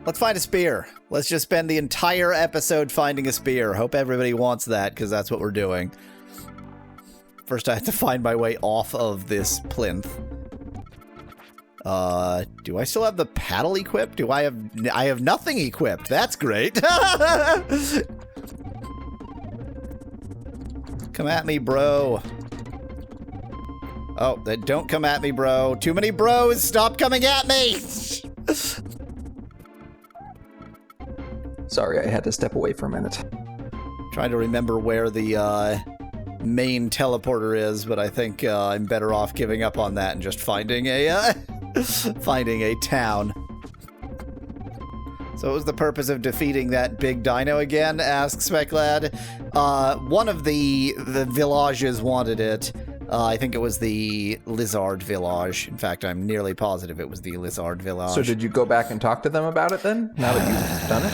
Let's find a spear. Let's just spend the entire episode finding a spear. Hope everybody wants that, because that's what we're doing. First, I have to find my way off of this plinth. Do I still have the paddle equipped? I have nothing equipped. That's great. Come at me, bro. Oh, don't come at me, bro. Too many bros. Stop coming at me. Sorry, I had to step away for a minute. Trying to remember where the main teleporter is, but I think I'm better off giving up on that and just finding a finding a town. So what was the purpose of defeating that big dino again? Asks Speclad. One of the villages wanted it. I think it was the Lizard Village. In fact, I'm nearly positive it was the Lizard Village. So did you go back and talk to them about it then, now that you've done it?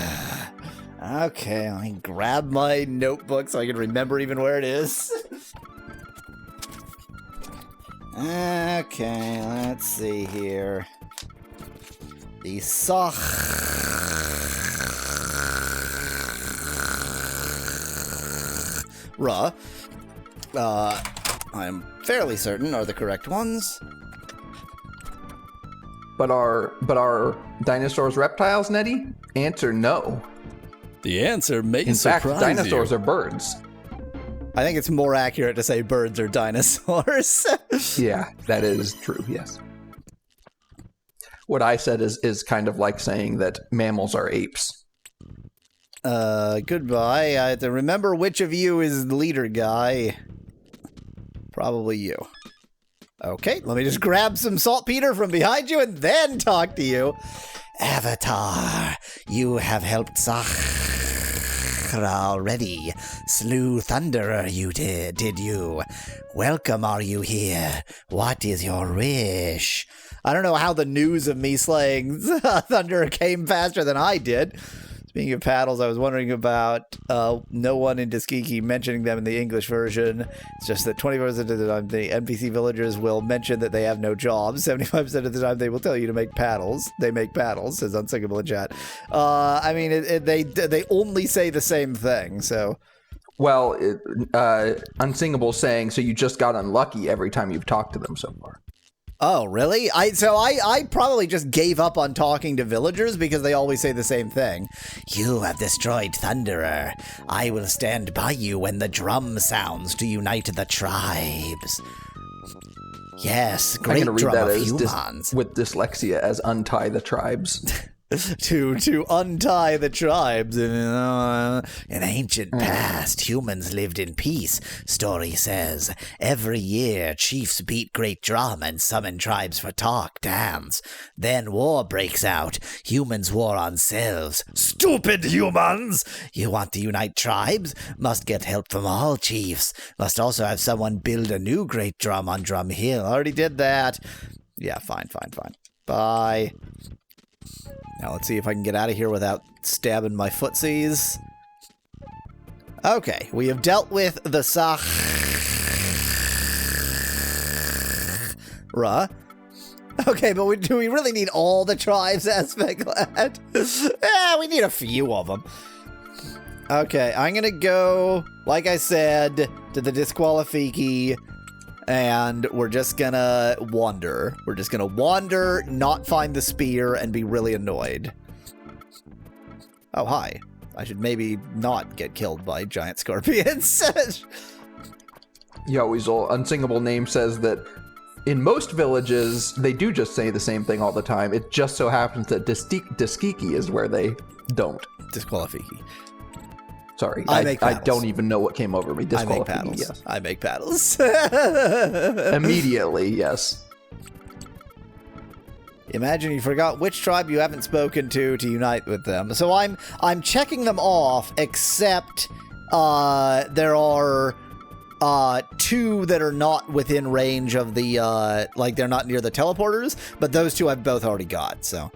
Okay, let me grab my notebook so I can remember even where it is. Okay, let's see here. The Sahra, I'm fairly certain are the correct ones. But are dinosaurs reptiles, Nettie? Answer no. The answer may In surprise fact, dinosaurs you. are birds. I think it's more accurate to say birds are dinosaurs. Yeah, that is true, yes. What I said is kind of like saying that mammals are apes. Goodbye. I have to remember which of you is the leader guy. Probably you. Okay, let me just grab some saltpeter from behind you and then talk to you. Avatar, you have helped Sahra already. Slew Thunderer you did you? Welcome are you here? What is your wish? I don't know how the news of me slaying Thunderer came faster than I did. Speaking of paddles, I was wondering about no one in Tuskegee mentioning them in the English version. It's just that 20% of the time the NPC villagers will mention that they have no jobs. 75% of the time they will tell you to make paddles. They make paddles, says Unsinkable in chat. I mean, they only say the same thing, so... Well, Unsingable saying, so you just got unlucky every time you've talked to them so far. Oh, really? I probably just gave up on talking to villagers because they always say the same thing. You have destroyed Thunderer. I will stand by you when the drum sounds to unite the tribes. Yes, great I'm drum read that of as humans. with dyslexia as untie the tribes. to untie the tribes. In ancient past, humans lived in peace, story says. Every year, chiefs beat great drum and summon tribes for talk, dance. Then war breaks out. Humans war on selves. Stupid humans! You want to unite tribes? Must get help from all chiefs. Must also have someone build a new great drum on Drum Hill. Already did that. Yeah, fine. Bye. Now let's see if I can get out of here without stabbing my footsies. Okay, we have dealt with the Sahra. Okay, but do we really need all the tribes, aspect lad? Yeah, we need a few of them. Okay, I'm gonna go, like I said, to the disqualifiki. And we're just gonna wander. We're just gonna wander, not find the spear, and be really annoyed. Oh, hi. I should maybe not get killed by giant scorpions. Yeah, Weasel. Unsingable name says that in most villages, they do just say the same thing all the time. It just so happens that Tuskegee is where they don't. Disqualifiki. Sorry, I don't even know what came over me. I make paddles. Yes. I make paddles. Immediately, yes. Imagine you forgot which tribe you haven't spoken to unite with them. So I'm checking them off, except there are two that are not within range of the like they're not near the teleporters, but those two I've both already got. So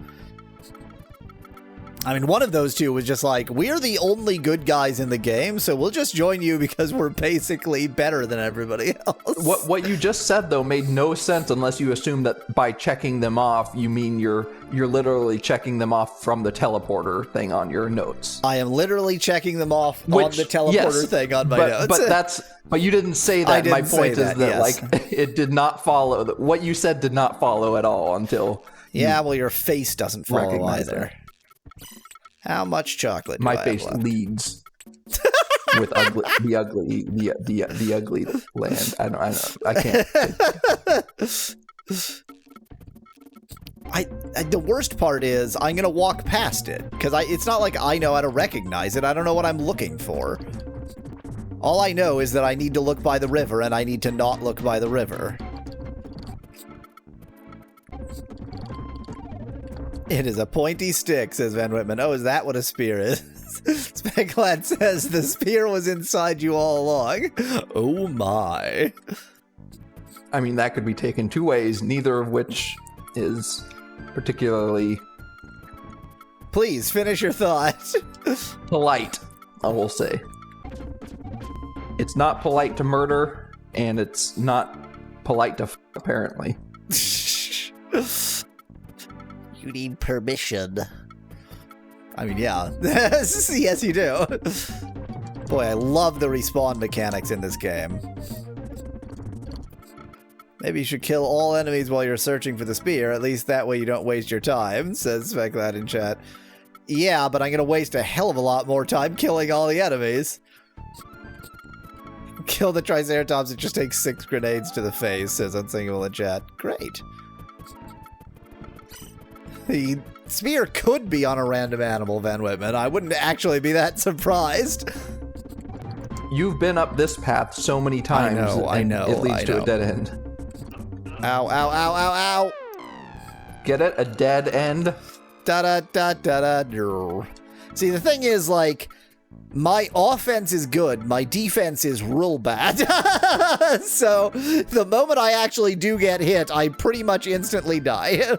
I mean, one of those two was just like, we're the only good guys in the game, so we'll just join you because we're basically better than everybody else. What you just said, though, made no sense unless you assume that by checking them off, you mean you're literally checking them off from the teleporter thing on your notes. I am literally checking them off on the teleporter thing on my notes. But you didn't say that. My point is that yes. like it did not follow. What you said did not follow at all until. Yeah, well, your face doesn't follow recognize either. that. How much chocolate? My do I face have left? leads with the ugly land. I can't. The worst part is I'm gonna walk past it because it's not like I know how to recognize it. I don't know what I'm looking for. All I know is that I need to look by the river and I need to not look by the river. It is a pointy stick, says Van Whitman. Oh, is that what a spear is? Specklad says the spear was inside you all along. Oh my. I mean, that could be taken two ways, neither of which is particularly... Please, finish your thought. polite, I will say. It's not polite to murder, and it's not polite to apparently. You need permission. I mean, yeah. Yes, you do. Boy, I love the respawn mechanics in this game. Maybe you should kill all enemies while you're searching for the spear. At least that way you don't waste your time, says Specklad in chat. Yeah, but I'm going to waste a hell of a lot more time killing all the enemies. Kill the Triceratops, it just takes 6 grenades to the face, says Unsinkable in chat. Great. The spear could be on a random animal, Van Whitman. I wouldn't actually be that surprised. You've been up this path so many times. I know. It leads to a dead end. Ow, ow, ow, ow, ow. Get it? A dead end? Da-da-da-da-da. See, the thing is, like, my offense is good. My defense is real bad. So, the moment I actually do get hit, I pretty much instantly die.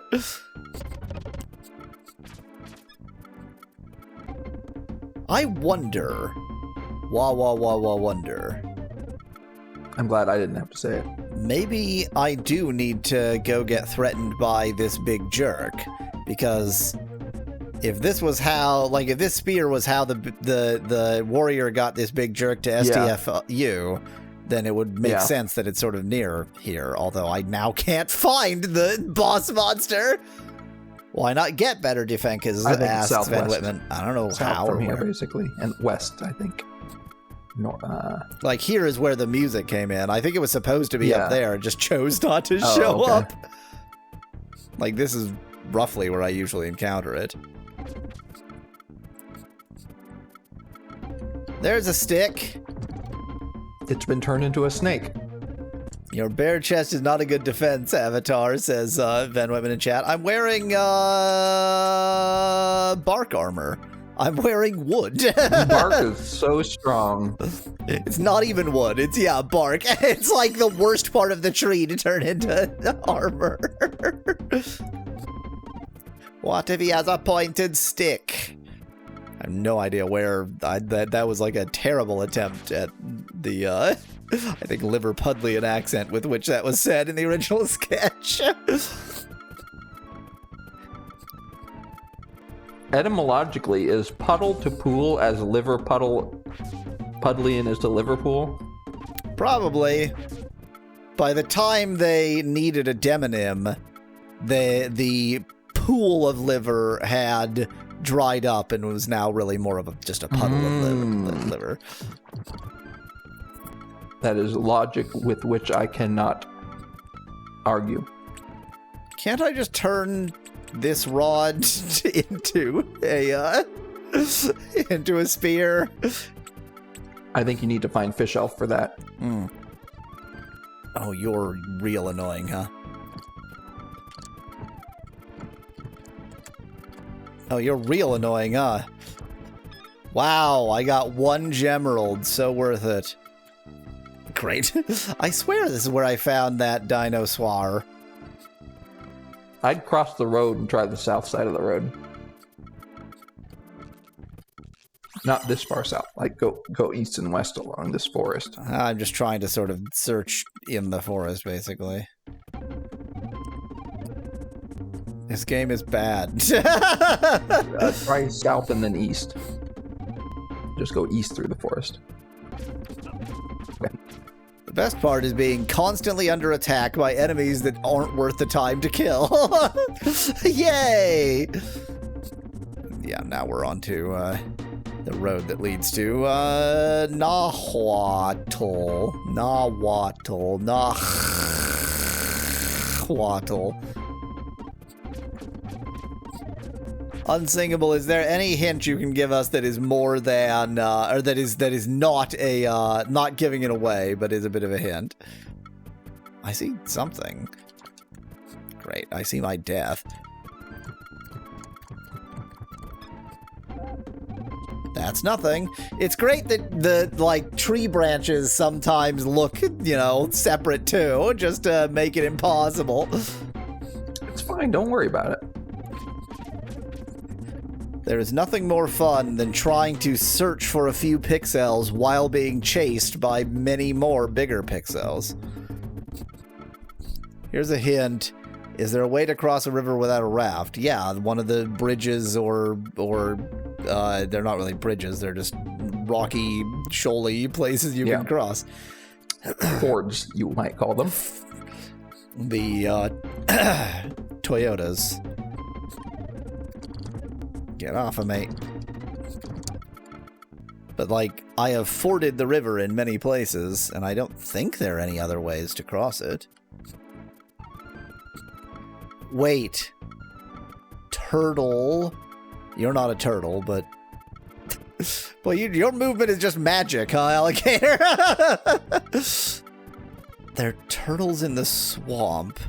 I wonder. Wonder. I'm glad I didn't have to say it. Maybe I do need to go get threatened by this big jerk, because if this was how, like, if this spear was how the warrior got this big jerk to STFU, then it would make sense that it's sort of near here, although I now can't find the boss monster. Why not get better defenses? Asked Van Whitman. I don't know south how from or here, where. basically, and west, I think. Like, here is where the music came in. I think it was supposed to be up there. It just chose not to show up. Like, this is roughly where I usually encounter it. There's a stick. It's been turned into a snake. Your bare chest is not a good defense, Avatar, says Van Whitman in chat. I'm wearing bark armor. I'm wearing wood. Bark is so strong. It's not even wood. It's, bark. It's like the worst part of the tree to turn into armor. What if he has a pointed stick? I have no idea where. That was like a terrible attempt at the, I think, Liverpudlian accent with which that was said in the original sketch. Etymologically, is puddle to pool as liver puddle, Pudlian is to Liverpool? Probably. By the time they needed a demonym, the pool of liver had dried up and was now really more of just a puddle of liver. That is logic with which I cannot argue. Can't I just turn this rod into a spear? I think you need to find Fish Elf for that. Oh, you're real annoying, huh? Oh, you're real annoying, huh? Wow, I got 1 gemerald. So worth it. Great. I swear this is where I found that dinosaur. I'd cross the road and try the south side of the road. Not this far south. Like go east and west along this forest. I'm just trying to sort of search in the forest, basically. This game is bad. Try south and then east. Just go east through the forest. Okay. The best part is being constantly under attack by enemies that aren't worth the time to kill. Yay! Yeah, now we're on to the road that leads to Nahuatl. Unsingable, is there any hint you can give us that is more than, or that is not a, not giving it away, but is a bit of a hint? I see something. Great, I see my death. That's nothing. It's great that the, like, tree branches sometimes look, you know, separate too, just to make it impossible. It's fine, don't worry about it. There is nothing more fun than trying to search for a few pixels while being chased by many more bigger pixels. Here's a hint. Is there a way to cross a river without a raft? Yeah, one of the bridges or they're not really bridges, they're just rocky, shoaly places you can cross. Fords, you might call them. The Toyotas. Get off of me. But, like, I have forded the river in many places, and I don't think there are any other ways to cross it. Wait. Turtle. You're not a turtle, but... well, your movement is just magic, huh, alligator? There are turtles in the swamp.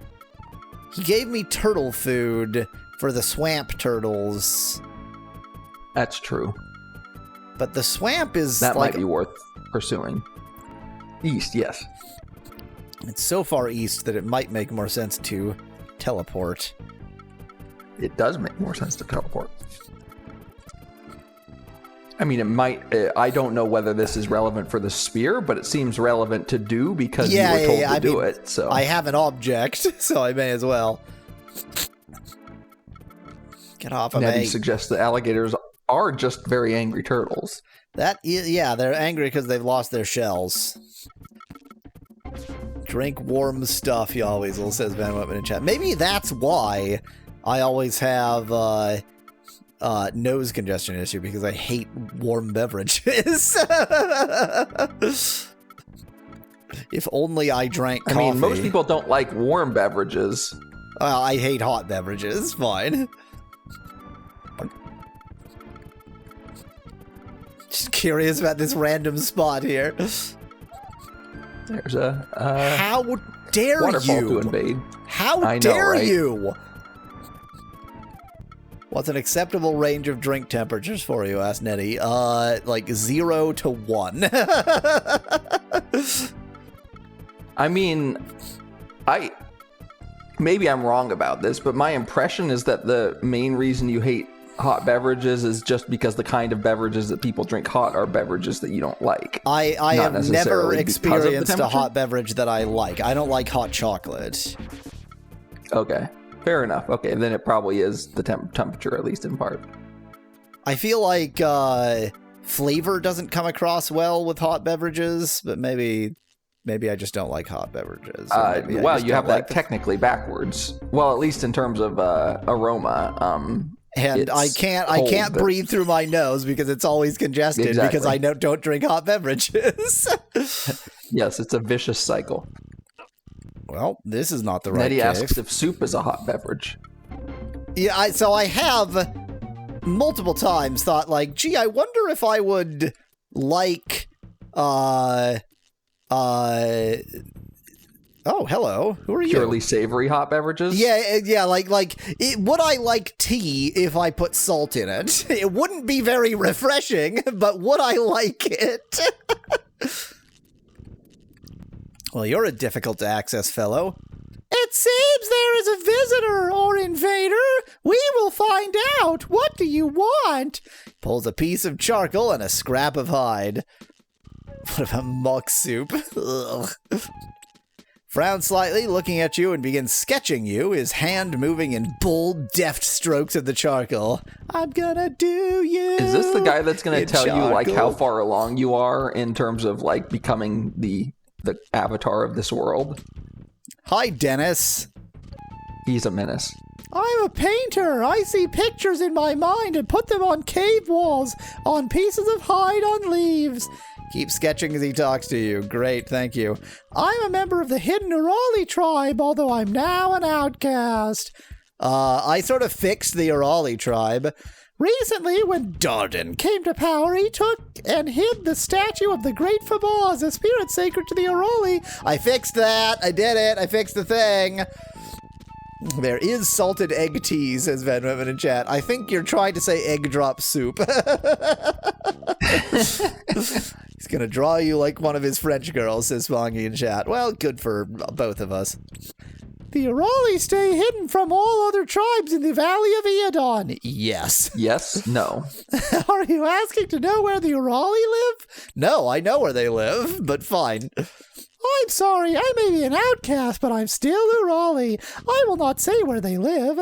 He gave me turtle food for the swamp turtles. That's true. But the swamp is that like... might be worth pursuing. East, yes. It's so far east that it might make more sense to teleport. It does make more sense to teleport. I mean, it might... I don't know whether this is relevant for the spear, but it seems relevant to do because you were told to do it. So I have an object, so I may as well. Get off of me. Nettie suggests that alligators are just very angry turtles. That is, yeah, they're angry because they've lost their shells. Drink warm stuff, Yahweasel, says Van Whitman in chat. Maybe that's why I always have nose congestion issue, because I hate warm beverages. If only I drank coffee. I mean, most people don't like warm beverages. Well, I hate hot beverages. Fine. Just curious about this random spot here. There's a how dare waterfall you to invade. How dare you? What's an acceptable range of drink temperatures for you? Asked Nettie. Like 0 to 1. I mean, maybe I'm wrong about this, but my impression is that the main reason you hate hot beverages is just because the kind of beverages that people drink hot are beverages that you don't like. I have never experienced a hot beverage that I like. I don't like hot chocolate. Okay, fair enough. Okay, then it probably is the temperature, at least in part. I feel like flavor doesn't come across well with hot beverages, but maybe I just don't like hot beverages. Well, you have that technically backwards. Well, at least in terms of aroma. And I can't breathe through my nose because it's always congested because I don't drink hot beverages. Yes, it's a vicious cycle. Well, this is not the right Nettie case. asks if soup is a hot beverage. Yeah, so I have multiple times thought like, gee, I wonder if I would like oh, hello. Who are you? Purely savory hot beverages? Yeah, like would I like tea if I put salt in it? It wouldn't be very refreshing, but would I like it? Well, you're a difficult to access fellow. It seems there is a visitor or invader. We will find out. What do you want? Pulls a piece of charcoal and a scrap of hide. What about muck soup? Ugh. Frowns slightly, looking at you, and begins sketching you, his hand moving in bold, deft strokes of the charcoal. I'm gonna do you. Is this the guy that's gonna in tell you like how charcoal. far along you are in terms of like becoming the avatar of this world? Hi, Dennis. He's a menace. I'm a painter. I see pictures in my mind and put them on cave walls, on pieces of hide, on leaves. Keep sketching as he talks to you. Great, thank you. I'm a member of the hidden Urali tribe, although I'm now an outcast. I sort of fixed the Urali tribe. Recently, when Darden came to power, he took and hid the statue of the great Fabaz, a spirit sacred to the Urali. I fixed that. I did it. I fixed the thing. There is salted egg tea, says Van Women in chat. I think you're trying to say egg drop soup. He's gonna draw you like one of his French girls, says Spongy in chat. Well, good for both of us. The Urali stay hidden from all other tribes in the Valley of Eodon. Yes. Yes? No. Are you asking to know where the Urali live? No, I know where they live, but fine. I'm sorry, I may be an outcast, but I'm still Urali. I will not say where they live.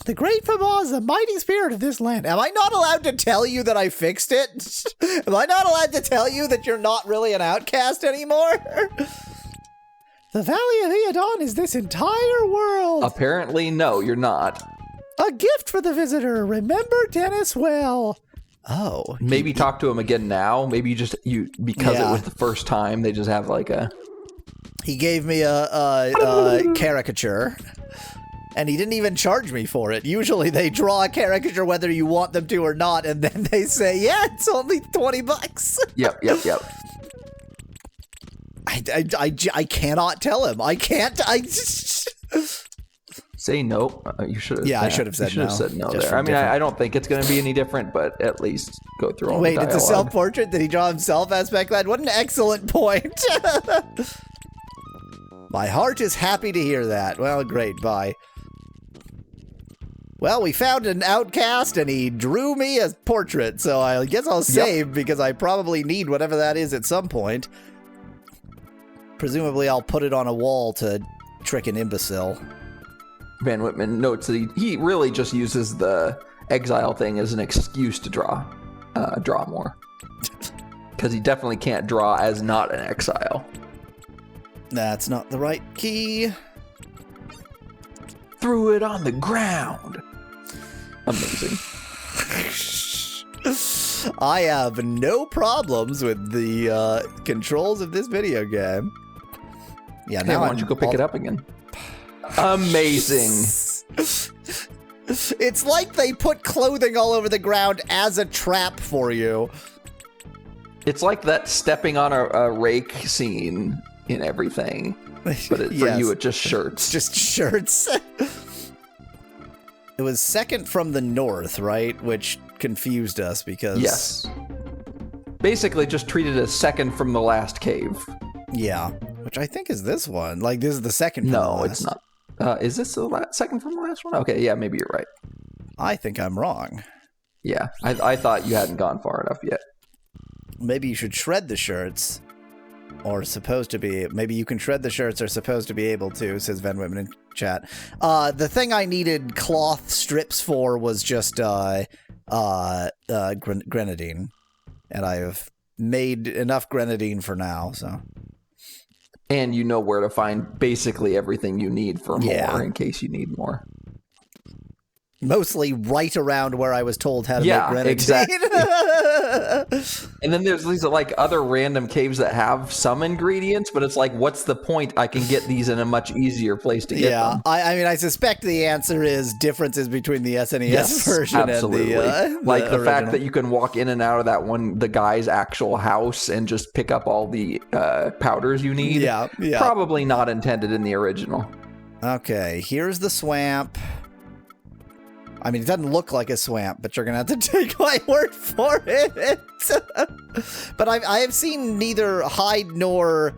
The Great Fabaz is the mighty spirit of this land. Am I not allowed to tell you that I fixed it? Am I not allowed to tell you that you're not really an outcast anymore? The Valley of Eodon is this entire world. Apparently, no, you're not. A gift for the visitor. Remember Dennis well. Oh. Maybe talk to him again now. Maybe because it was the first time, they just have like a... He gave me a caricature. And he didn't even charge me for it. Usually they draw a caricature whether you want them to or not, and then they say, yeah, it's only $20. Yep. I cannot tell him. I can't. Say no. You should have. Yeah, I should have said no. You should have said no Just there. I mean, different- I don't think it's going to be any different, but at least go through all Wait, the it's a dialogue. self-portrait? Did he draw himself as Becklad? What an excellent point. My heart is happy to hear that. Well, great. Bye. Well, we found an outcast, and he drew me a portrait, so I guess I'll save, because I probably need whatever that is at some point. Presumably, I'll put it on a wall to trick an imbecile. Van Whitman notes that he really just uses the exile thing as an excuse to draw more. Because he definitely can't draw as not an exile. That's not the right key. Threw it on the ground. Amazing. I have no problems with the controls of this video game. Yeah, Hey, now why don't you go pick it up again? Amazing. It's like they put clothing all over the ground as a trap for you. It's like that stepping on a rake scene in everything. But for Yes. you, it's just shirts. Just shirts. It was second from the north, right? Which confused us because... Yes. Basically, just treat it as second from the last cave. Yeah. Which I think is this one. Like, this is the second from the No, last. it's not. Is this the second from the last one? Okay, yeah, maybe you're right. I think I'm wrong. Yeah, I thought you hadn't gone far enough yet. Maybe you should shred the shirts. Or supposed to be. Maybe you can shred the shirts or supposed to be able to, says Van Whitman in chat. The thing I needed cloth strips for was just grenadine. And I've made enough grenadine for now, so... And you know where to find basically everything you need for more in case you need more. Mostly right around where I was told how to Yeah, make grenadine. exactly. And then there's these like other random caves that have some ingredients, but it's like, what's the point? I can get these in a much easier place to get them. I mean, I suspect the answer is differences between the SNES version absolutely. and like the fact original. that you can walk in and out of the guy's actual house and just pick up all the powders you need. Yeah. Probably not intended in the original. Okay, here's the swamp. I mean, it doesn't look like a swamp, but you're going to have to take my word for it. But I have seen neither hide nor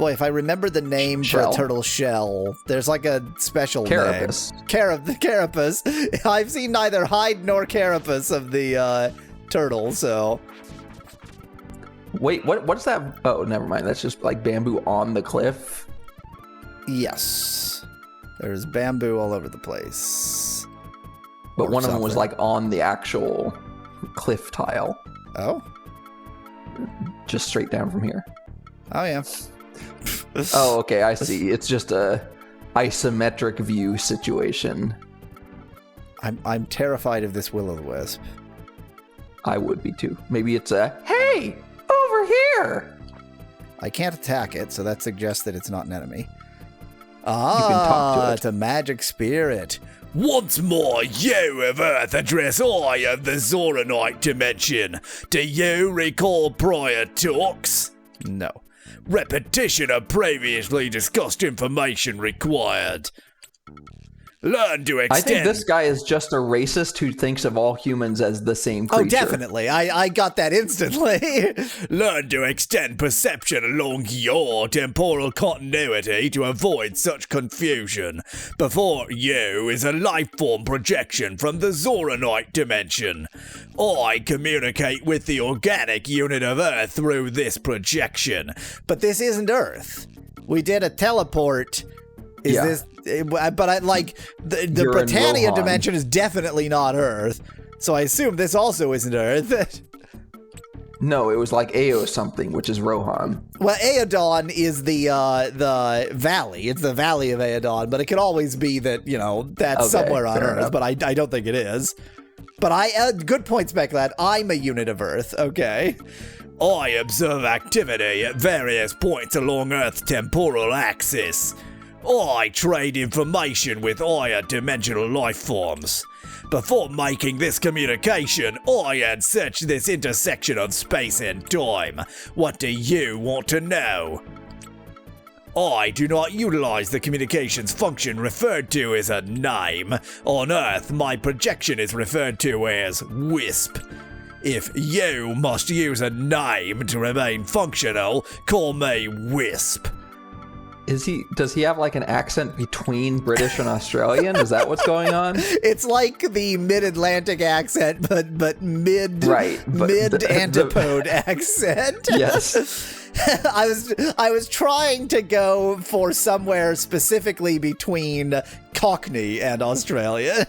Boy, if I remember the name for a turtle shell, there's like a special Carapace. name. Carapace. I've seen neither hide nor carapace of the turtle, so... Wait, what's that? Oh, never mind. That's just like bamboo on the cliff. Yes. There's bamboo all over the place. But one of them was like on the actual cliff tile. Oh? Just straight down from here. Oh, yeah. Oh, okay, I see. It's just a isometric view situation. I'm terrified of this will-o'-the-wisp. I would be too. Maybe it's a, hey, over here! I can't attack it, so that suggests that it's not an enemy. You can talk to it. It's a magic spirit. Once more, you of Earth address I of the Zoranite dimension. Do you recall prior talks? No. Repetition of previously discussed information required. Learn to extend... I think this guy is just a racist who thinks of all humans as the same creature. Oh, definitely. I got that instantly. Learn to extend perception along your temporal continuity to avoid such confusion. Before you is a life-form projection from the Zoranite dimension. I communicate with the organic unit of Earth through this projection. But this isn't Earth. We did a teleport. Is this... But I like the Britannia dimension is definitely not Earth, so I assume this also isn't Earth. No, it was like Ao something, which is Rohan. Well, Eodon is the valley. It's the Valley of Eodon, but it could always be that that's somewhere on Earth. Enough. But I don't think it is. But good point, Speculad. I'm a unit of Earth. Okay. I observe activity at various points along Earth's temporal axis. I trade information with higher dimensional life forms. Before making this communication, I had searched this intersection of space and time. What do you want to know? I do not utilize the communications function referred to as a name. On Earth, my projection is referred to as Wisp. If you must use a name to remain functional, call me Wisp. Does he have like an accent between British and Australian? Is that what's going on? It's like the mid-Atlantic accent, but mid-antipode accent. Yes. I was trying to go for somewhere specifically between Cockney and Australian.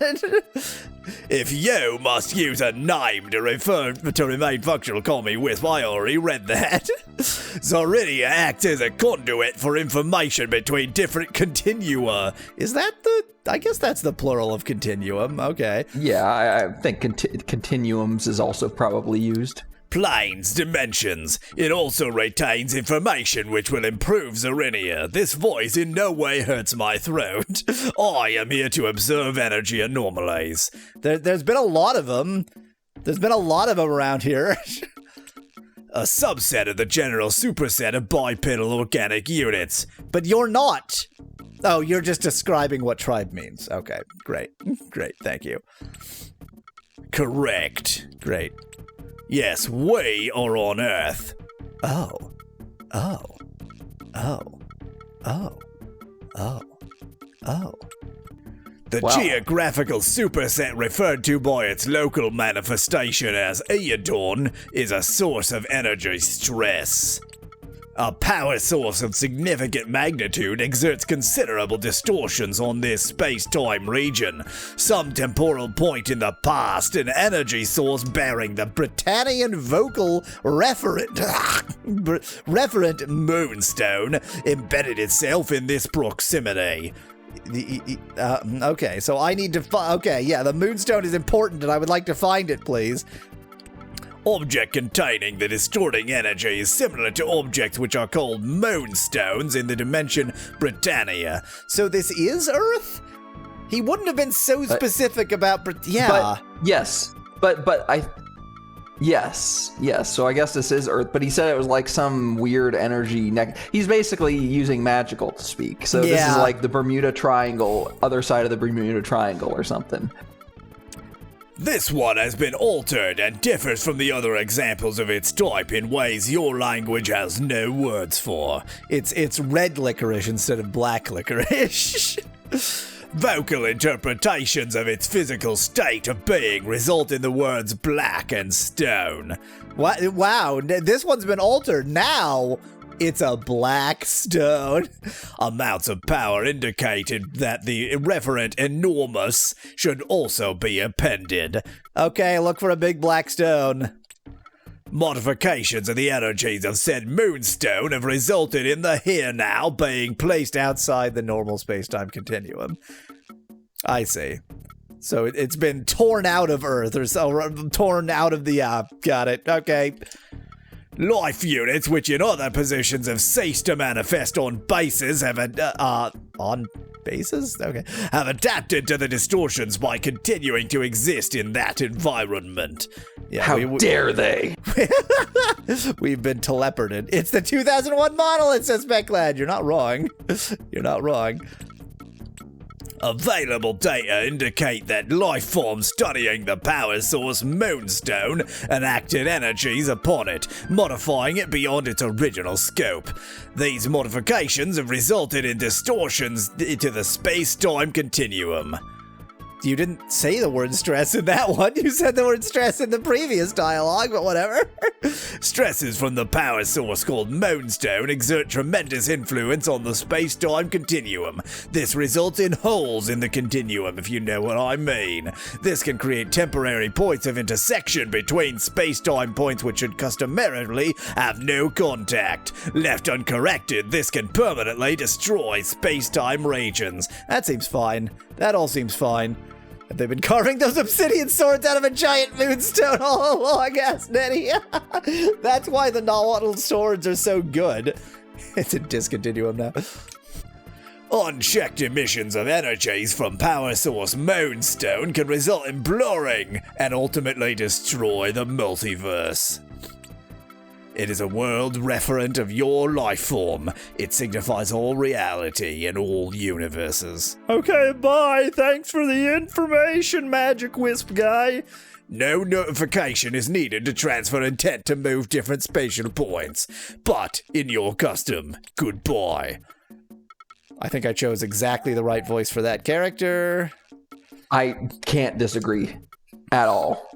If you must use a name to remain functional, call me Wisp. I already read that. Zoridia acts as a conduit for information between different continua. Is that I guess that's the plural of continuum. Okay. Yeah, I think continuums is also probably used. Planes, dimensions. It also retains information which will improve Zoridia. This voice in no way hurts my throat. I am here to observe energy anomalies. There's been a lot of them. There's been a lot of them around here. A subset of the general superset of bipedal organic units. But you're not. Oh, you're just describing what tribe means. Okay, great. Great, thank you. Correct. Great. Yes, we are on Earth. Oh. The geographical superset referred to by its local manifestation as Eodon is a source of energy stress. A power source of significant magnitude exerts considerable distortions on this space-time region. Some temporal point in the past, an energy source bearing the Britannian vocal referent moonstone embedded itself in this proximity. Okay, so I need to the moonstone is important and I would like to find it, please. Object containing the distorting energy is similar to objects which are called moonstones in the dimension Britannia. So this is Earth? He wouldn't have been so specific about Yes. So I guess this is Earth, but he said it was like some weird energy he's basically using magical to speak. So this is like the Bermuda Triangle, other side of the Bermuda Triangle or something. This one has been altered and differs from the other examples of its type in ways your language has no words for. It's red licorice instead of black licorice. Vocal interpretations of its physical state of being result in the words black and stone. Wow, this one's been altered. Now it's a black stone. Amounts of power indicated that the referent enormous should also be appended. Okay, look for a big black stone. Modifications of the energies of said moonstone have resulted in the here now being Placed outside the normal space-time continuum. I see. So it's been torn out of Earth, or so, torn out of the, got it, okay. life units, which in other positions have ceased to manifest on bases, have On bases? Okay. have adapted to the distortions by continuing to exist in that environment. Yeah, How dare they? We've been teleported. It's the 2001 model, it says Becklad. You're not wrong. You're not wrong. Available data indicate that life forms studying the power source moonstone enacted energies upon it, modifying it beyond its original scope. These modifications have resulted in distortions to the space-time continuum. You didn't say the word stress in that one. You said the word stress in the previous dialogue, but whatever. Stresses from the power source called moonstone exert tremendous influence on the space-time continuum. This results in holes in the continuum, if you know what I mean. This can create temporary points of intersection between space-time points which should customarily have no contact. Left uncorrected, this can permanently destroy space-time regions. That seems fine. That all seems fine. Have they been carving those obsidian swords out of a giant moonstone all along, asked Nettie? That's why the Nahuatl swords are so good. It's a discontinuum now. Unchecked emissions of energies from power source moonstone can result in blurring and ultimately destroy the multiverse. It is a world referent of your life form. It signifies all reality in all universes. Okay, bye. Thanks for the information, Magic Wisp guy. No notification is needed to transfer intent to move different spatial points. But, in your custom, goodbye. I think I chose exactly the right voice for that character. I can't disagree at all.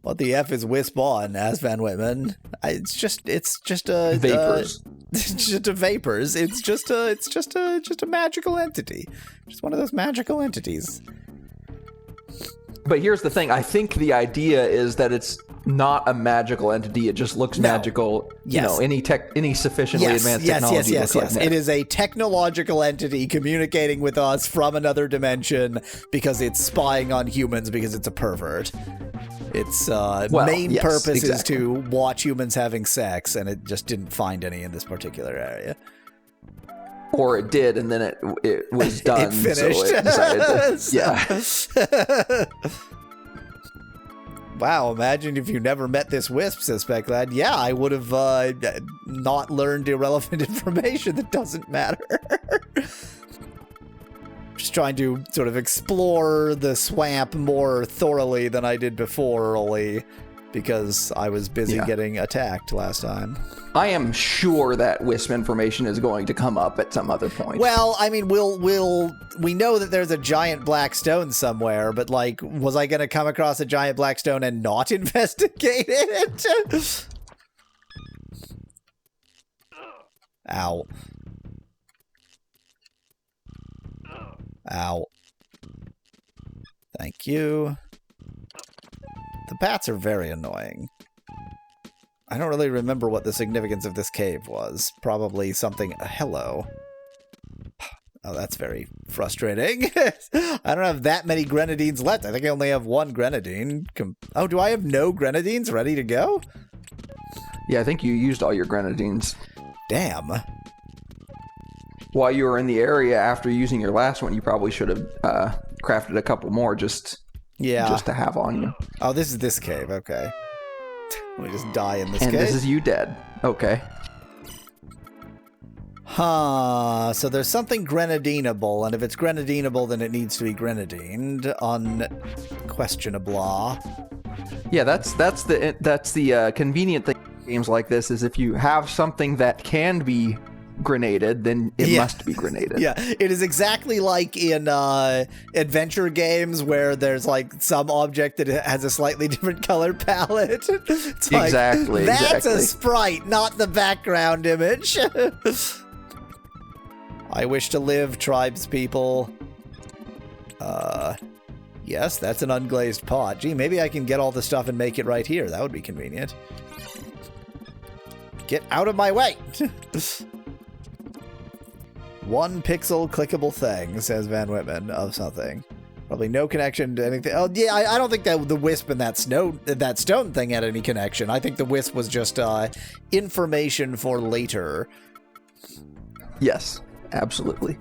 What the F is Wisp on, as Van Whitman? It's just a Vapors. It's just a vapors. It's just a magical entity. Just one of those magical entities. But here's the thing. I think the idea is that it's not a magical entity. It just looks magical. Yes. You know, any sufficiently advanced technology. Yes. It is a technological entity communicating with us from another dimension because it's spying on humans because it's a pervert. Its main purpose is to watch humans having sex, and it just didn't find any in this particular area. Or it did, and then it was done. It finished. So it decided to, Wow, imagine if you never met this Wisp, says Specklad. Yeah, I would have not learned irrelevant information that doesn't matter. Just trying to sort of explore the swamp more thoroughly than I did before, only because I was busy getting attacked last time. I am sure that Wisp information is going to come up at some other point. Well, I mean, we know that there's a giant black stone somewhere, but like, was I going to come across a giant black stone and not investigate it? Ow. Ow. Thank you. The bats are very annoying. I don't really remember what the significance of this cave was. Probably something... hello. Oh, that's very frustrating. I don't have that many grenadines left. I think I only have one grenadine. Oh, do I have no grenadines ready to go? Yeah, I think you used all your grenadines. Damn. While you were in the area after using your last one, you probably should have crafted a couple more just to have on you. Oh, this is this cave. Okay. Let me just die in this cave. And this is you dead. Okay. Huh. So there's something grenadinable, and if it's grenadinable, then it needs to be grenadined. questionable. Yeah, that's the convenient thing in games like this is if you have something that can be grenaded, then it must be grenaded. Yeah, it is exactly like in adventure games where there's like some object that has a slightly different color palette. It's like, Exactly. that's a sprite, not the background image. I wish to live, tribes people. Yes, that's an unglazed pot. Gee, maybe I can get all the stuff and make it right here. That would be convenient. Get out of my way! 1 pixel clickable thing, says Van Whitman, of something. Probably no connection to anything. Oh, yeah, I don't think that the wisp and that stone thing had any connection. I think the wisp was just information for later. Yes, absolutely.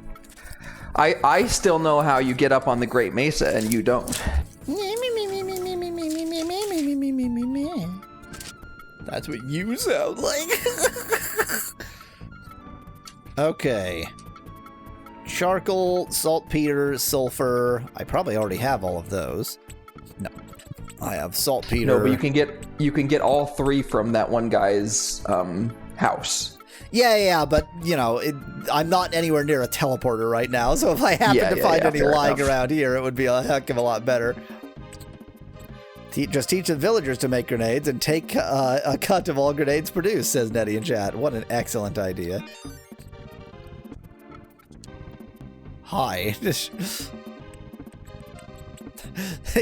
I still know how you get up on the Great Mesa, and you don't. That's what you sound like. Okay. Charcoal, saltpeter, sulfur. I probably already have all of those. No. I have saltpeter. No, but you can get all 3 from that one guy's house. Yeah, but, you know, I'm not anywhere near a teleporter right now, so if I happen to find any lying around here, it would be a heck of a lot better. Just teach the villagers to make grenades and take a cut of all grenades produced, says Nettie in chat. What an excellent idea. Hi.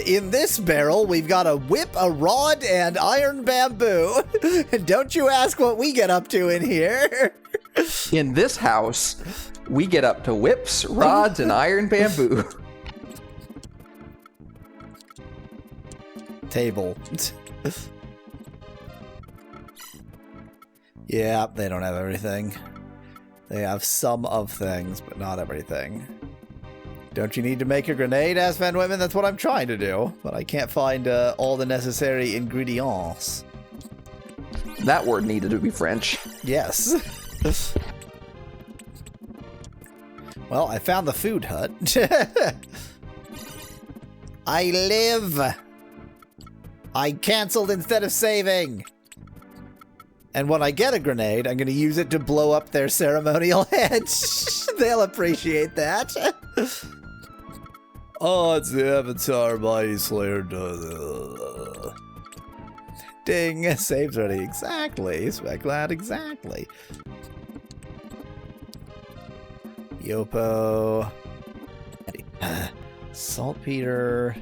In this barrel, we've got a whip, a rod, and iron bamboo. Don't you ask what we get up to in here. In this house, we get up to whips, rods, and iron bamboo. Table. Yeah, they don't have everything. They have some of things, but not everything. Don't you need to make a grenade, asked Van Whitman? That's what I'm trying to do, but I can't find all the necessary ingredients. That word needed to be French. Yes. Well, I found the food hut. I live. I canceled instead of saving. And when I get a grenade, I'm going to use it to blow up their ceremonial heads. They'll appreciate that. Oh, it's the Avatar Mighty Slayer. Ding. Saves ready. Exactly. Speclad, exactly. Yopo. Saltpeter.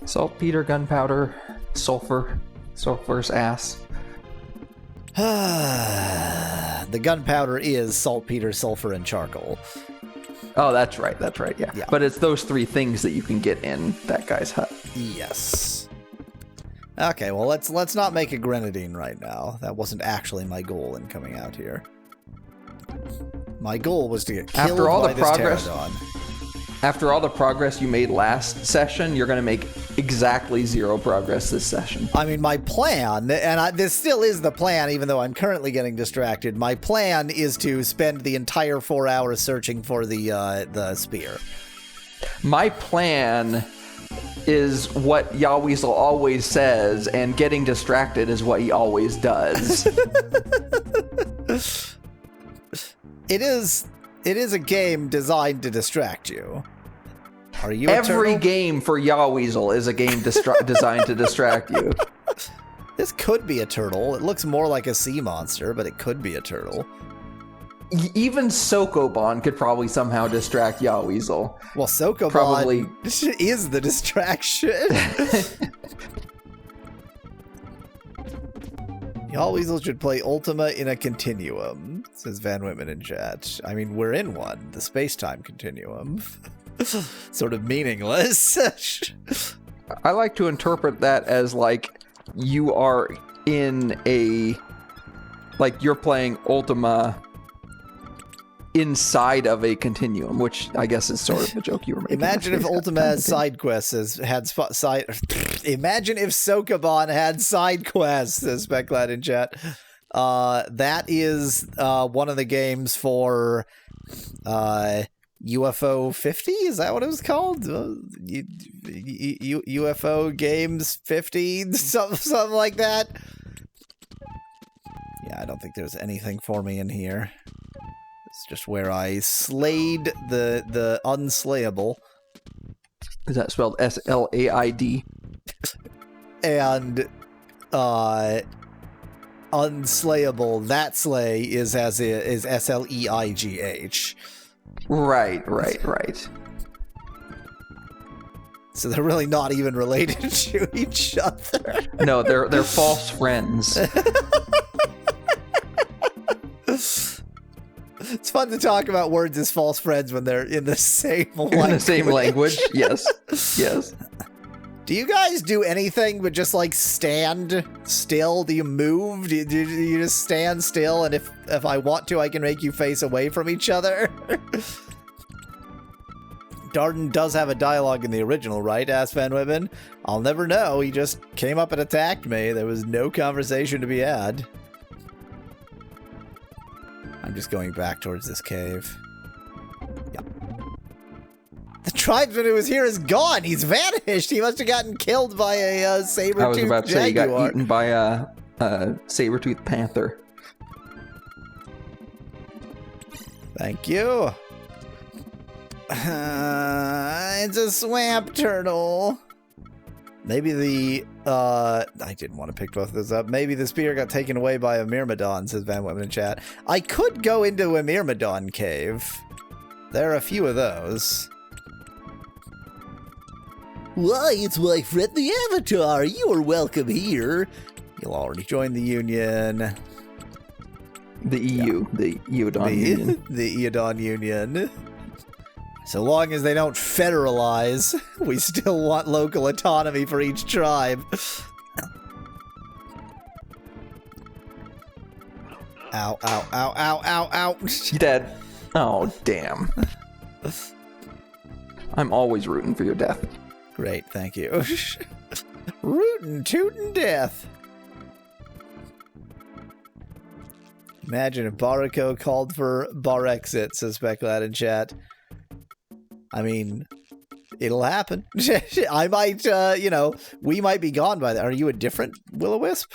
Saltpeter, gunpowder, sulfur. Sulfur's ass. The gunpowder is saltpeter, sulfur, and charcoal. Oh, that's right, yeah. But it's those 3 things that you can get in that guy's hut. Yes. Okay, well, let's not make a grenadine right now. That wasn't actually my goal in coming out here. My goal was to get killed by this pterodon. After all the progress you made last session, you're going to make exactly 0 progress this session. I mean, my plan, and this still is the plan, even though I'm currently getting distracted, my plan is to spend the entire 4 hours searching for the spear. My plan is what Yahweasel always says, and getting distracted is what he always does. It is a game designed to distract you. Are you Every game for Yahweasel is a game designed to distract you. This could be a turtle. It looks more like a sea monster, but it could be a turtle. Even Sokoban could probably somehow distract Yahweasel. Well, Sokoban probably is the distraction. Yahweasel should play Ultima in a continuum, says Van Whitman in chat. I mean, we're in one, the space-time continuum. Sort of meaningless. I like to interpret that as, like, you are in a... Like, you're playing Ultima inside of a continuum, which I guess is sort of the joke you were making. Imagine if Ultima has side quests Imagine if Sokoban had side quests, says Speclad in chat. That is one of the games for UFO 50? Is that what it was called? UFO Games 50? Something like that? Yeah, I don't think there's anything for me in here. It's just where I slayed the unslayable. Is that spelled S-L-A-I-D? And unslayable, that slay is S-L-E-I-G-H. Right. So they're really not even related to each other. No, they're false friends. It's fun to talk about words as false friends when they're in the same language. In the same language, yes. Do you guys do anything but just like stand still? Do you move? Do you just stand still? And if I want to, I can make you face away from each other? Darden does have a dialogue in the original, right? Asked Van Wibben. I'll never know. He just came up and attacked me. There was no conversation to be had. I'm just going back towards this cave. Yep. The tribesman who was here is gone. He's vanished. He must have gotten killed by a saber-toothed jaguar. I was about to say he got eaten by a saber-toothed panther. Thank you. It's a swamp turtle. Maybe the, I didn't want to pick both of those up. Maybe the spear got taken away by a Myrmidon, says Van Wibben in chat. I could go into a Myrmidon cave. There are a few of those. Why, it's my friend the Avatar. You are welcome here. You'll already join the Union. The EU, the Eodon Union. The Eodon Union. So long as they don't federalize, we still want local autonomy for each tribe. Ow, ow, ow, ow, ow, ow. You dead. Oh, damn. I'm always rooting for your death. Great, thank you. Rootin', tootin' death. Imagine if Barako called for bar exit, says Specklad in chat. I mean, it'll happen. I might, we might be gone by that. Are you a different Will-O-Wisp?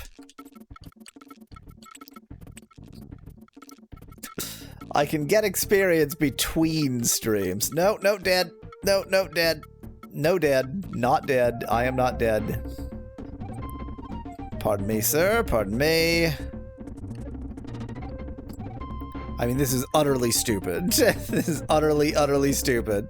I can get experience between streams. No, dead. No, dead. No, dead. Not dead. I am not dead. Pardon me, sir. Pardon me. I mean, this is utterly stupid. This is utterly stupid.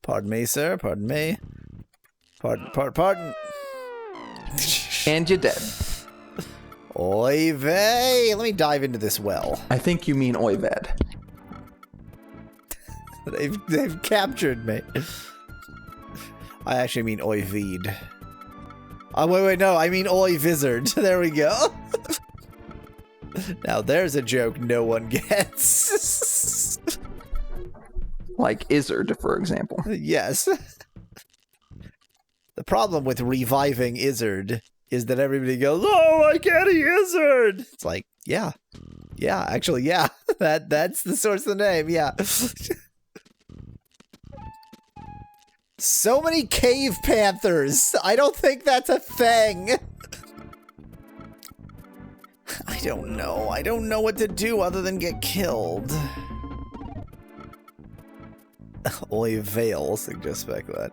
Pardon me, sir. Pardon me. Pardon. And you're dead. Oy vey. Let me dive into this well. I think you mean Oyved. They've captured me. I actually mean Oyvid. Oh, wait, no, I mean Oi Vizard. There we go. Now there's a joke no one gets. Like Izzard, for example. Yes. The problem with reviving Izzard is that everybody goes, "Oh, I can't Izzard." It's like, yeah, actually, yeah. That's the source of the name, yeah. So many cave panthers. I don't think that's a thing. I don't know. I don't know what to do other than get killed. Oy Vale, suggests Specklad.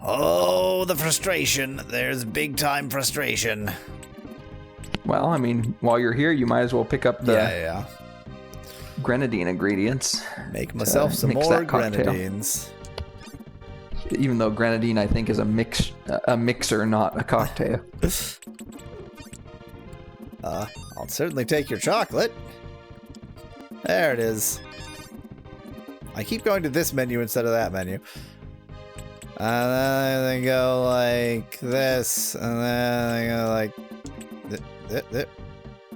Oh, the frustration. There's big time frustration. Well, I mean, while you're here, you might as well pick up the grenadine ingredients. Make myself some more grenadines. Even though grenadine, I think, is a mixer, not a cocktail. I'll certainly take your chocolate. There it is. I keep going to this menu instead of that menu. And then I go like this, and then I go like...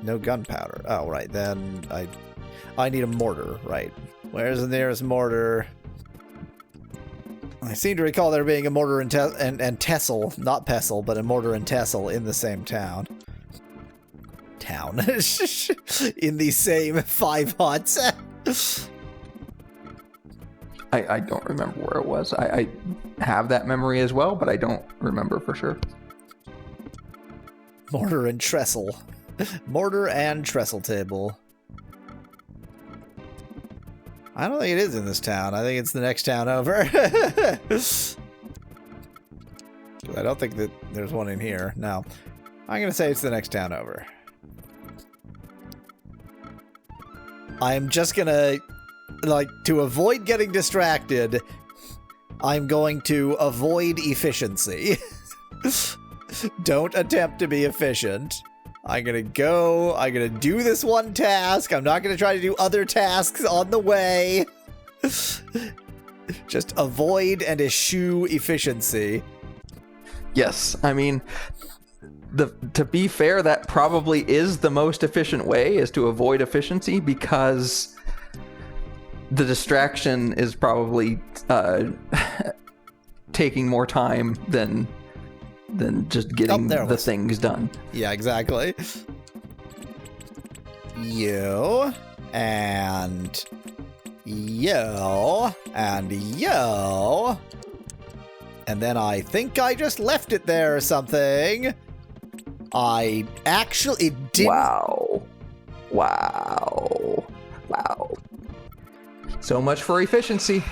No gunpowder. Oh, right, then I need a mortar, right. Where's the nearest mortar? I seem to recall there being a mortar and pestle, not pestle, but a mortar and pestle in the same town. In the same 5 huts. I don't remember where it was. I have that memory as well, but I don't remember for sure. Mortar and trestle. Mortar and trestle table. I don't think it is in this town. I think it's the next town over. I don't think that there's one in here. No. I'm going to say it's the next town over. I'm just going to, like, to avoid getting distracted, I'm going to avoid efficiency. Don't attempt to be efficient. I'm gonna do this one task. I'm not gonna try to do other tasks on the way. Just avoid and eschew efficiency. Yes, I mean, to be fair, that probably is the most efficient way, is to avoid efficiency, because the distraction is probably taking more time than just getting the things done. Yeah, exactly. You and you and you. And then I think I just left it there or something. I actually didn't. Wow. So much for efficiency.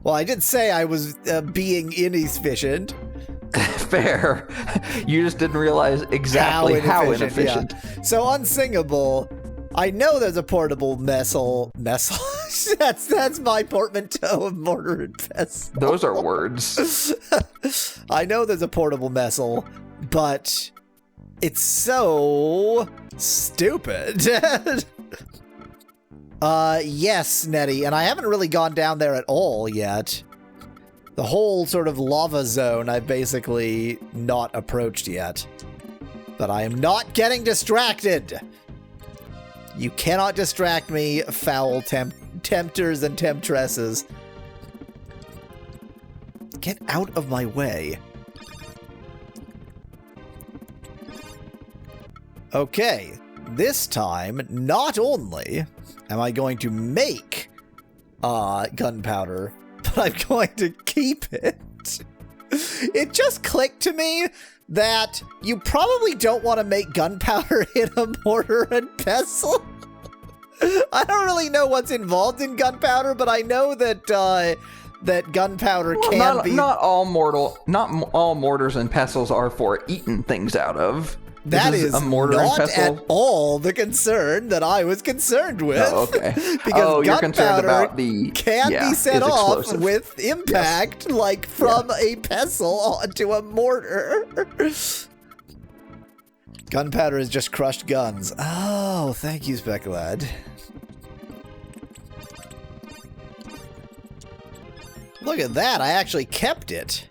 Well, I did say I was being inefficient. Fair. You just didn't realize exactly how inefficient. Yeah. So unsingable. I know there's a portable messel. That's my portmanteau of mortar and pestle. Those are words. I know there's a portable messel, but it's so stupid. Yes, Nettie, and I haven't really gone down there at all yet. The whole sort of lava zone I've basically not approached yet. But I am not getting distracted! You cannot distract me, foul tempters and temptresses. Get out of my way. Okay, this time, not only am I going to make gunpowder, but I'm going to keep it. It just clicked to me that you probably don't want to make gunpowder in a mortar and pestle. I don't really know what's involved in gunpowder, but I know that that gunpowder can be... Not all mortars and pestles are for eating things out of. That is a mortar not and pestle? at all the concern that I was concerned with. Oh, okay. Because you're concerned about can be set off with impact, like from a pestle onto a mortar. Gunpowder is just crushed guns. Oh, thank you, Specklad. Look at that, I actually kept it.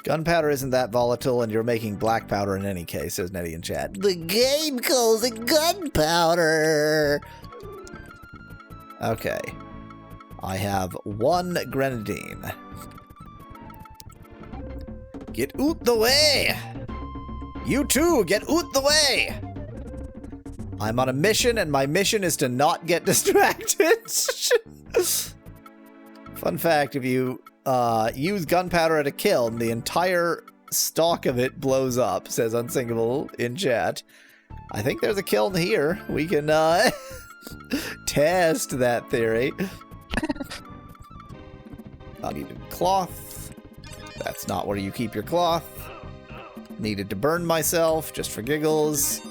Gunpowder isn't that volatile, and you're making black powder in any case, says Nettie in chat. The game calls it gunpowder! Okay. I have 1 grenadine. Get out the way! You too, get out the way! I'm on a mission, and my mission is to not get distracted. Fun fact, if you use gunpowder at a kiln, the entire stalk of it blows up, says Unsingable in chat. I think there's a kiln here. We can test that theory. I needed cloth. That's not where you keep your cloth. Needed to burn myself, just for giggles.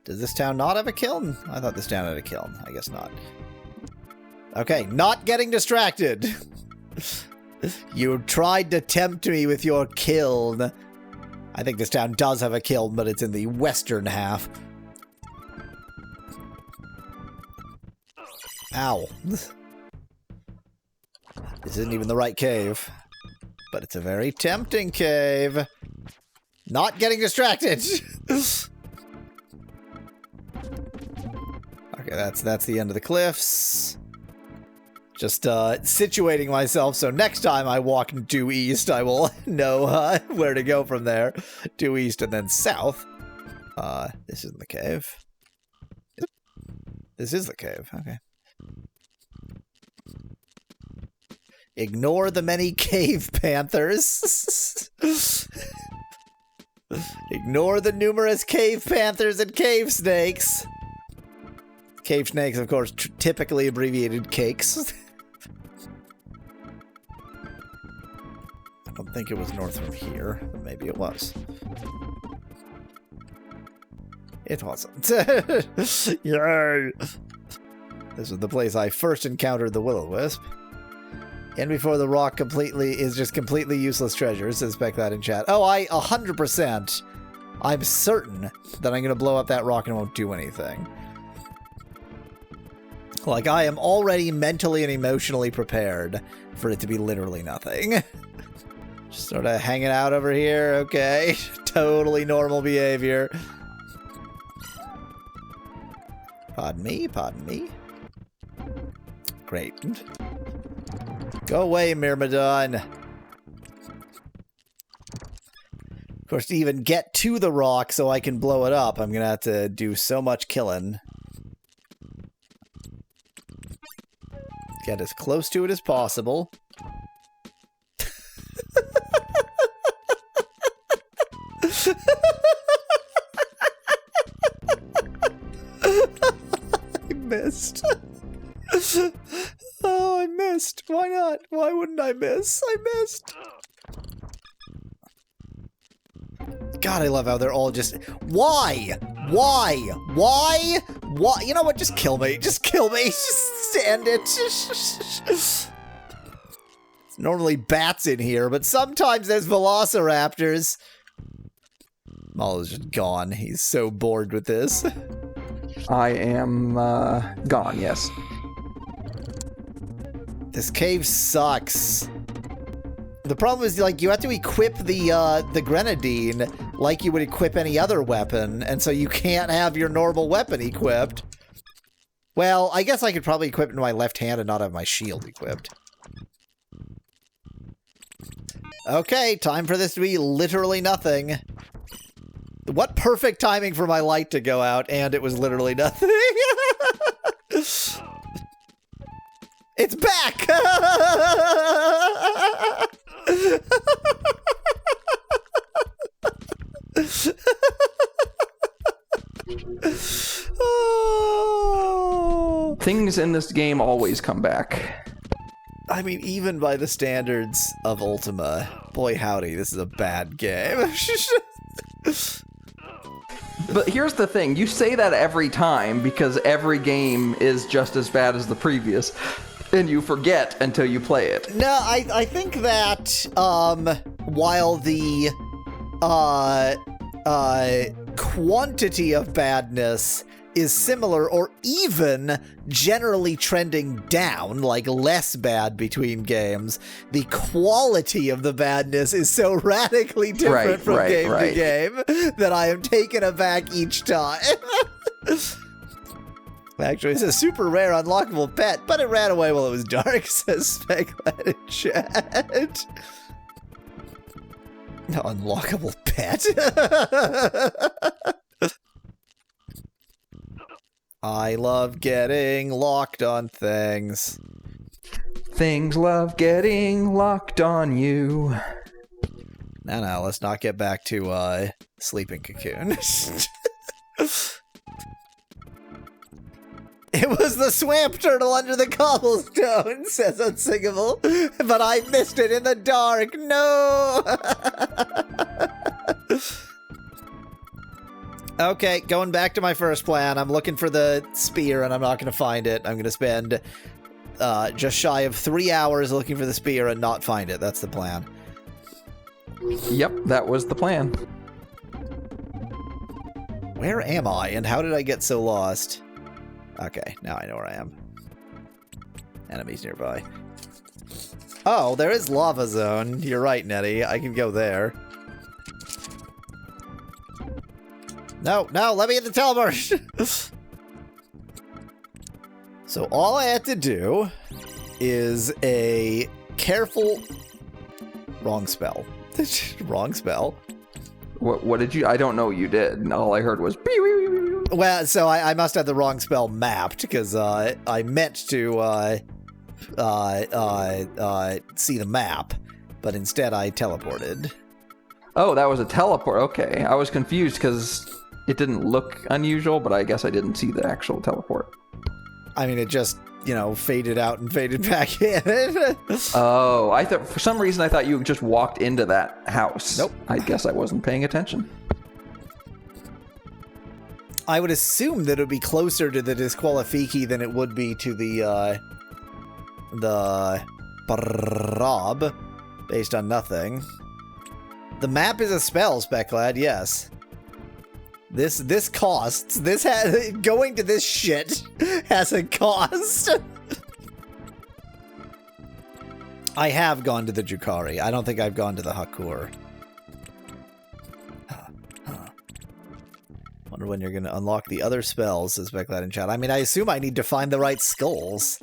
Does this town not have a kiln? I thought this town had a kiln. I guess not. Okay, not getting distracted. You tried to tempt me with your kiln. I think this town does have a kiln, but it's in the western half. Ow. This isn't even the right cave. But it's a very tempting cave. Not getting distracted. Okay, that's the end of the cliffs. Just situating myself so next time I walk due east, I will know where to go from there. Due east and then south. This isn't the cave. This is the cave. Okay. Ignore the many cave panthers. Ignore the numerous cave panthers and cave snakes. Cave snakes, of course, typically abbreviated cakes. I don't think it was north from here, but maybe it was. It wasn't. Yay! This is the place I first encountered the will-o-wisp. And before the rock is just completely useless treasure, says Spec that in chat. Oh, 100%. I'm certain that I'm going to blow up that rock and it won't do anything. Like, I am already mentally and emotionally prepared for it to be literally nothing. Just sort of hanging out over here, okay. Totally normal behavior. Pardon me, pardon me. Great. Go away, Myrmidon. Of course, to even get to the rock so I can blow it up, I'm gonna have to do so much killing. Get as close to it as possible. I missed. Oh, I missed. Why not? Why wouldn't I miss? I missed. God, I love how they're all just... Why? Why? Why? Why? You know what? Just kill me. Just kill me. Just stand it. It's normally bats in here, but sometimes there's velociraptors. Molo's just gone. He's so bored with this. I am gone, yes. This cave sucks. The problem is, like, you have to equip the grenadine like you would equip any other weapon, and so you can't have your normal weapon equipped. Well, I guess I could probably equip it in my left hand and not have my shield equipped. Okay, time for this to be literally nothing. What perfect timing for my light to go out, and it was literally nothing. It's back! Oh. Things in this game always come back. I mean, even by the standards of Ultima, boy howdy, this is a bad game. But here's the thing, you say that every time because every game is just as bad as the previous, and you forget until you play it. No, I think that while the quantity of badness is similar or even generally trending down, like less bad between games, the quality of the badness is so radically different from game to game that I am taken aback each time. Actually, it's a super rare unlockable pet, but it ran away while it was dark, says Speculate in chat. Unlockable pet? I love getting locked on things. Things love getting locked on you. No, let's not get back to sleeping cocoon. It was the swamp turtle under the cobblestone, says Unsingable, but I missed it in the dark. No! Okay, going back to my first plan. I'm looking for the spear, and I'm not going to find it. I'm going to spend just shy of 3 hours looking for the spear and not find it. That's the plan. Yep, that was the plan. Where am I, and how did I get so lost? Okay, now I know where I am. Enemies nearby. Oh, there is lava zone. You're right, Nettie. I can go there. No, let me in the teleport! So all I have to do is a careful... Wrong spell. Wrong spell. What did you... I don't know what you did. All I heard was... Well, so I must have the wrong spell mapped, because I meant to see the map, but instead I teleported. Oh, that was a teleport. Okay. I was confused because it didn't look unusual, but I guess I didn't see the actual teleport. I mean, it just, faded out and faded back in. Oh, I thought for some reason I thought you just walked into that house. Nope. I guess I wasn't paying attention. I would assume that it would be closer to the Disqualifiki than it would be to the Brab, based on nothing. The map is a spell, Specklad, yes. This costs. Going to this shit has a cost. I have gone to the Jukari. I don't think I've gone to the Hakur. Wonder when you're going to unlock the other spells, says Specklad in chat. I mean, I assume I need to find the right skulls.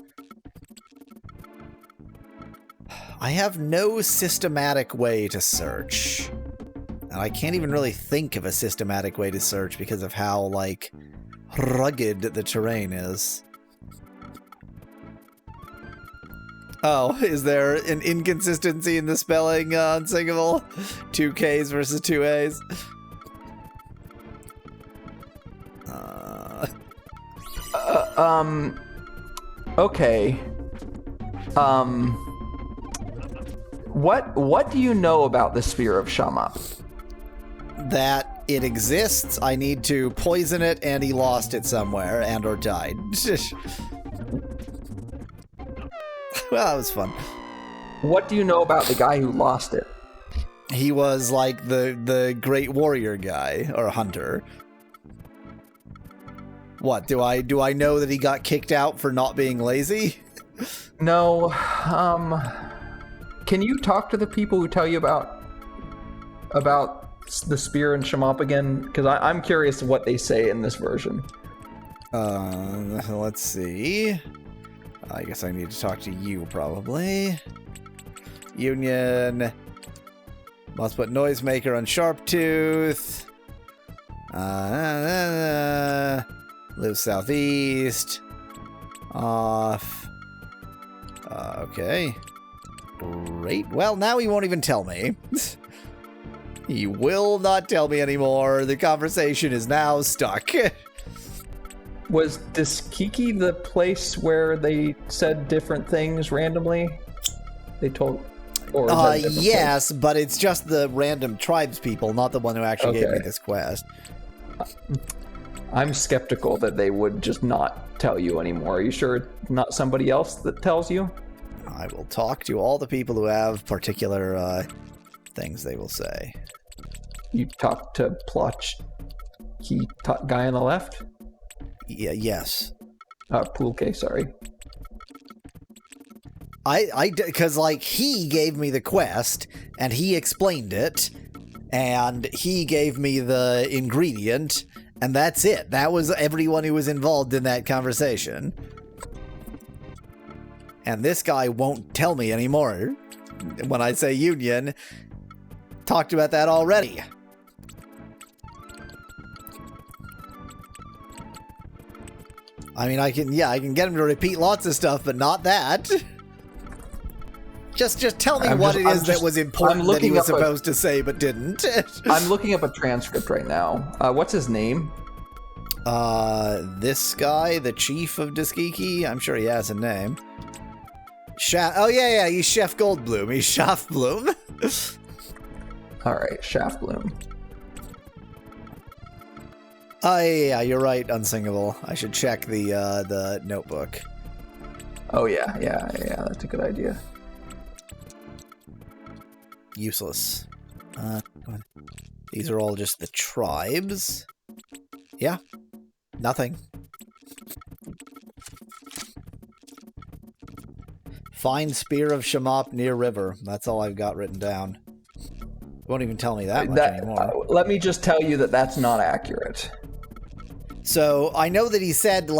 I have no systematic way to search. And I can't even really think of a systematic way to search because of how, rugged the terrain is. Oh, is there an inconsistency in the spelling, Unsingable? 2 Ks versus 2 As? Okay. What do you know about the Sphere of Shamap? That it exists, I need to poison it, and he lost it somewhere, and or died. Well, that was fun. What do you know about the guy who lost it? He was like the great warrior guy, or hunter. What, do I know that he got kicked out for not being lazy? No, can you talk to the people who tell you about the spear and Shamap again? Because I'm curious what they say in this version. Let's see. I guess I need to talk to you, probably. Union. Must put Noisemaker on Sharptooth. Live southeast. Off. Okay. Great. Well, now he won't even tell me. He will not tell me anymore. The conversation is now stuck. Was Diskiki the place where they said different things randomly? They told... Or is that a different yes, place? but it's just the random tribes people, not the one who actually gave me this quest. I'm skeptical that they would just not tell you anymore. Are you sure it's not somebody else that tells you? I will talk to all the people who have particular things they will say. You talked to Plotch, guy on the left? Yeah, yes. Poolke, sorry. Because, he gave me the quest, and he explained it, and he gave me the ingredient, and that's it. That was everyone who was involved in that conversation. And this guy won't tell me anymore. When I say Union, talked about that already. I mean, I can get him to repeat lots of stuff, but not that. Just tell me that was important that he was supposed to say but didn't. I'm looking up a transcript right now. What's his name? This guy, the chief of Diskiki. I'm sure he has a name. He's Chef Goldblum. He's Shaftbloom. All right, Shaftbloom. Oh, yeah, you're right, Unsingable. I should check the notebook. Oh, yeah, that's a good idea. Useless. These are all just the tribes. Yeah, nothing. Find Spear of Shamap near river. That's all I've got written down. Won't even tell me that much anymore. Let me just tell you that that's not accurate. So I know that he said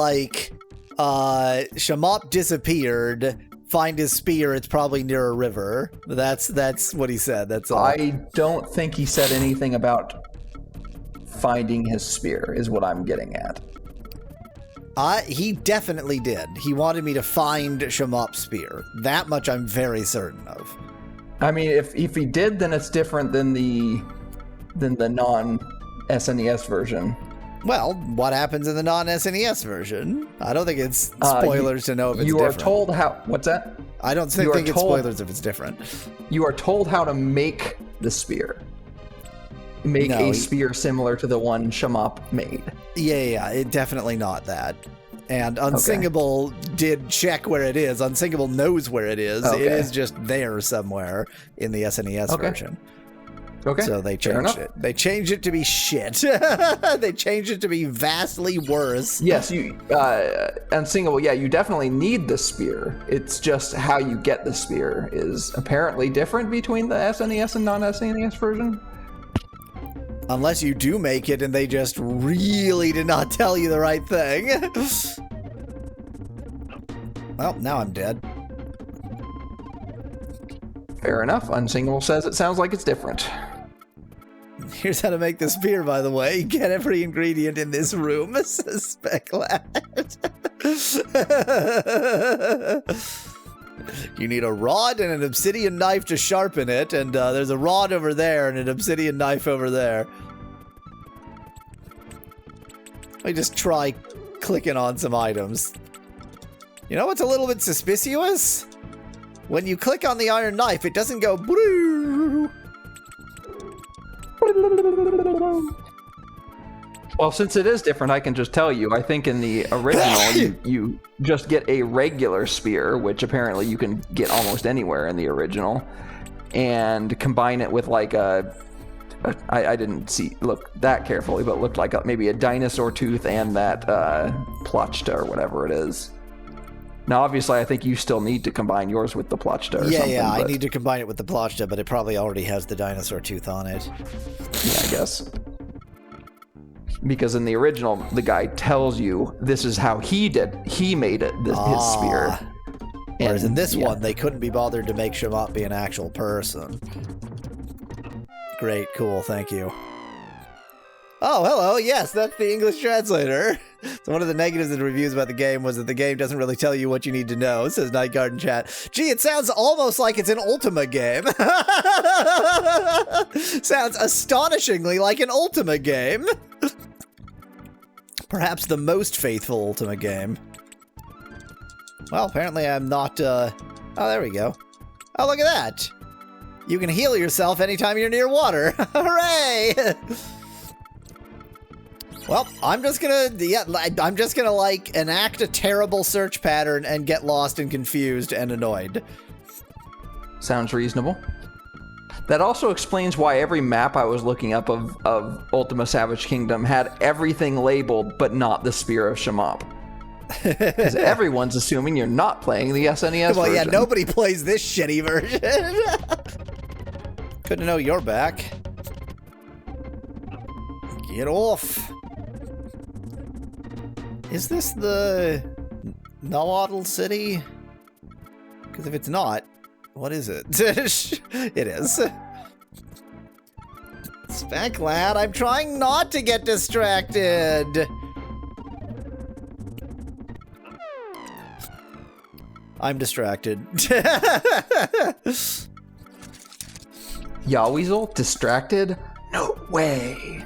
Shamop disappeared. Find his spear. It's probably near a river. That's what he said. That's all. I don't think he said anything about finding his spear, is what I'm getting at. He definitely did. He wanted me to find Shamop's spear. That much I'm very certain of. I mean, if he did, then it's different than the non-SNES version. Well, what happens in the non-SNES version? I don't think it's spoilers to know if it's different. different. You are told how... What's that? I don't think it's spoilers if it's different. You are told how to make the spear. Make a spear similar to the one Shamop made. Yeah, it definitely not that. And Unsingable did check where it is. Unsingable knows where it is. Okay. It is just there somewhere in the SNES version. Okay. So they changed it. They changed it to be shit. They changed it to be vastly worse. Yes, Unsingable, yeah, you definitely need the spear. It's just how you get the spear is apparently different between the SNES and non-SNES version. Unless you do make it and they just really did not tell you the right thing. Well, now I'm dead. Fair enough. Unsingable says it sounds like it's different. Here's how to make the spear, by the way. Get every ingredient in this room, says Specklad. You need a rod and an obsidian knife to sharpen it, and there's a rod over there and an obsidian knife over there. Let me just try clicking on some items. You know what's a little bit suspicious? When you click on the iron knife, it doesn't go blue. Well, since it is different, I can just tell you. I think in the original, you just get a regular spear, which apparently you can get almost anywhere in the original, and combine it with like I didn't look that carefully, but it looked like maybe a dinosaur tooth and that pluchta or whatever it is. Now, obviously, I think you still need to combine yours with the pluchta or something. Yeah, I need to combine it with the pluchta, but it probably already has the dinosaur tooth on it. Yeah, I guess. Because in the original, the guy tells you this is how he made it, his spear. Whereas in this one, they couldn't be bothered to make Shamop be an actual person. Great, cool, thank you. Oh, hello, yes, that's the English translator. So one of the negatives in the reviews about the game was that the game doesn't really tell you what you need to know, says Night Garden Chat. Gee, it sounds almost like it's an Ultima game. Sounds astonishingly like an Ultima game. Perhaps the most faithful Ultima game. Well, apparently I'm not, Oh, there we go. Oh, look at that. You can heal yourself anytime you're near water. Hooray! Well, I'm just gonna like enact a terrible search pattern and get lost and confused and annoyed. Sounds reasonable. That also explains why every map I was looking up of Ultima Savage Kingdom had everything labeled, but not the Spear of Shamop. Because everyone's assuming you're not playing the SNES version. Well, yeah, nobody plays this shitty version. Good to know you're back. Get off. Is this the Nahuatl city? Because if it's not, what is it? It is. Specklad, I'm trying not to get distracted. I'm distracted. Yaweasel? Distracted? No way.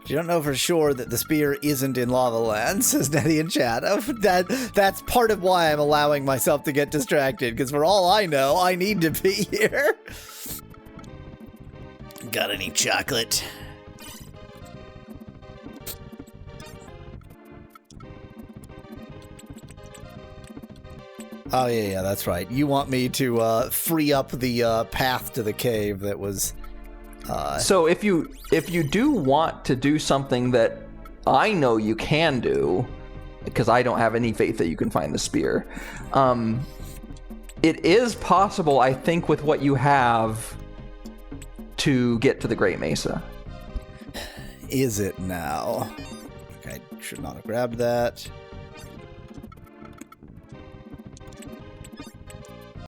You don't know for sure that the spear isn't in Lava Land, says Nettie in chat. That's part of why I'm allowing myself to get distracted, because for all I know, I need to be here. Got any chocolate? Oh, yeah, that's right. You want me to free up the path to the cave that was... So if you do want to do something that I know you can do, because I don't have any faith that you can find the spear, it is possible, I think, with what you have to get to the Great Mesa. Is it now? Okay, should not have grabbed that.